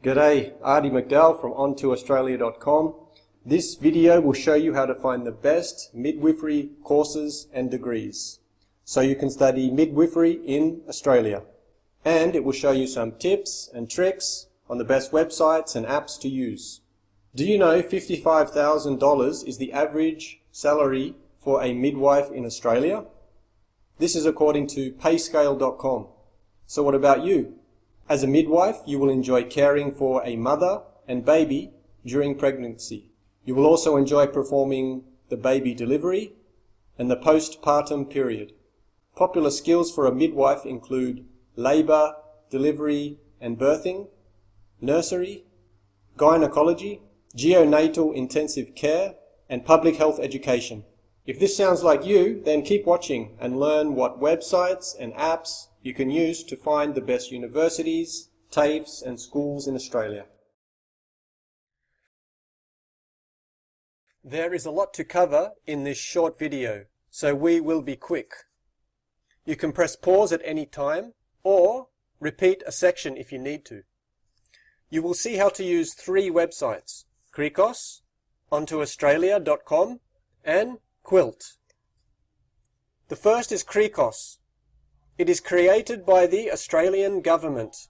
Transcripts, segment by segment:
G'day, Artie McDowell from ontoaustralia.com. This video will show you how to find the best midwifery courses and degrees so you can study midwifery in Australia. And it will show you some tips and tricks on the best websites and apps to use. Do you know $55,000 is the average salary for a midwife in Australia? This is according to payscale.com. So what about you? As a midwife, you will enjoy caring for a mother and baby during pregnancy. You will also enjoy performing the baby delivery and the postpartum period. Popular skills for a midwife include labour, delivery and birthing, nursery, gynecology, neonatal intensive care, and public health education. If this sounds like you, then keep watching and learn what websites and apps you can use to find the best universities, TAFEs and schools in Australia. There is a lot to cover in this short video, so we will be quick. You can press pause at any time or repeat a section if you need to. You will see how to use 3 websites: CRICOS, ontoaustralia.com and QILT. The first is CRICOS. It is created by the Australian government.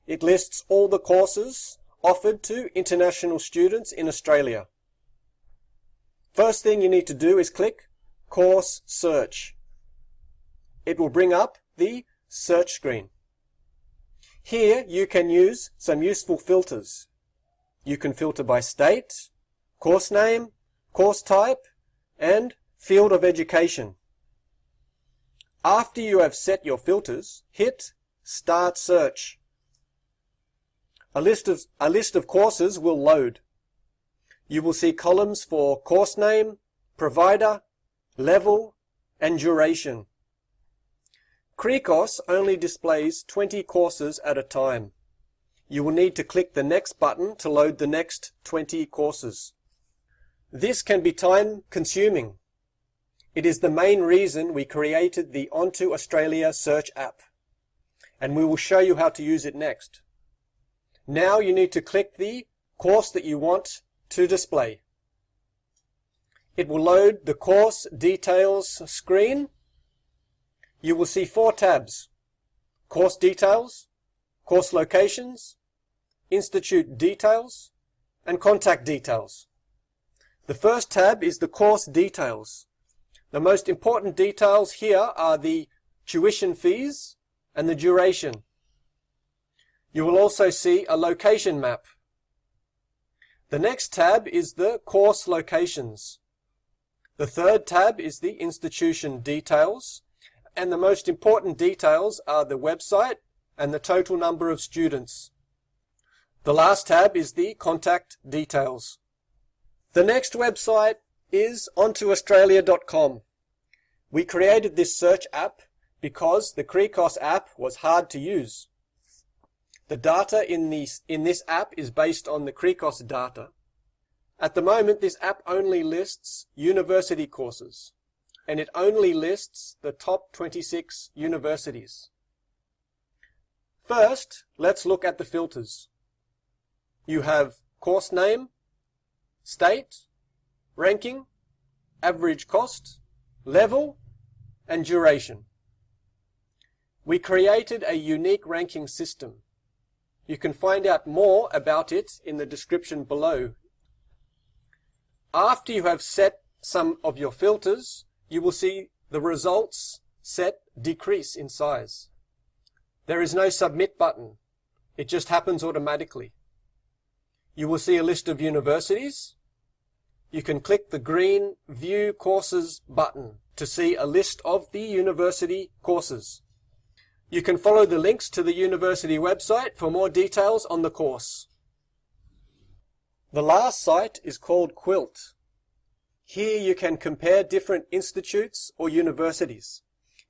It lists all the courses offered to international students in Australia. First thing you need to do is click Course Search. It will bring up the search screen. Here you can use some useful filters. You can filter by state, course name, course type, and field of education. After you have set your filters, hit Start Search. A list of courses will load. You will see columns for course name, provider, level, and duration. CRICOS only displays 20 courses at a time. You will need to click the next button to load the next 20 courses. This can be time-consuming. It is the main reason we created the Onto Australia search app, and we will show you how to use it next. Now you need to click the course that you want to display. It will load the course details screen. You will see 4 tabs: course details, course locations, institute details, and contact details. The first tab is the course details. The most important details here are the tuition fees and the duration. You will also see a location map. The next tab is the course locations. The third tab is the institution details, and the most important details are the website and the total number of students. The last tab is the contact details. The next website is ontoaustralia.com. We created this search app because the CRICOS app was hard to use. The data in this app is based on the CRICOS data. At the moment, this app only lists university courses, and it only lists the top 26 universities. First, let's look at the filters. You have course name, state, ranking, average cost, level, and duration. We created a unique ranking system. You can find out more about it in the description below. After you have set some of your filters, you will see the results set decrease in size. There is no submit button. It just happens automatically. You will see a list of universities. You can click the green View Courses button to see a list of the university courses. You can follow the links to the university website for more details on the course. The last site is called QILT. Here you can compare different institutes or universities.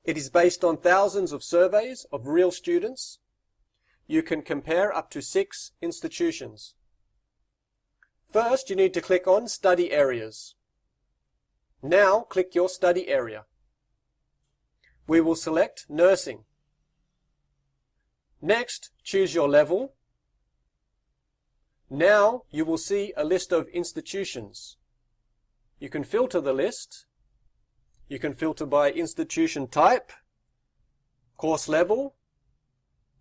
It is based on thousands of surveys of real students. You can compare up to 6 institutions. First, you need to click on Study Areas. Now, click your study area. We will select Nursing. Next, choose your level, Now you will see a list of institutions. You can filter the list. You can filter by institution type, course level,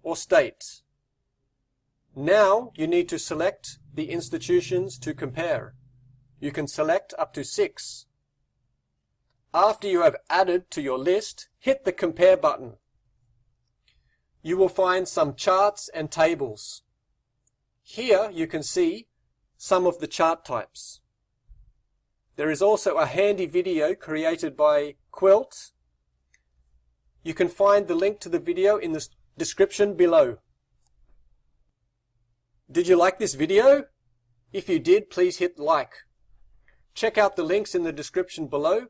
or state. Now you need to select the institutions to compare. You can select up to 6. After you have added to your list, hit the Compare button. You will find some charts and tables. Here you can see some of the chart types. There is also a handy video created by QILT. You can find the link to the video in the description below. Did you like this video? If you did, please hit like. Check out the links in the description below.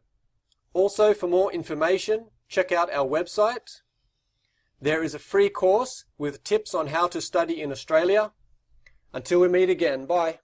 Also, for more information, check out our website. There is a free course with tips on how to study in Australia. Until we meet again, bye.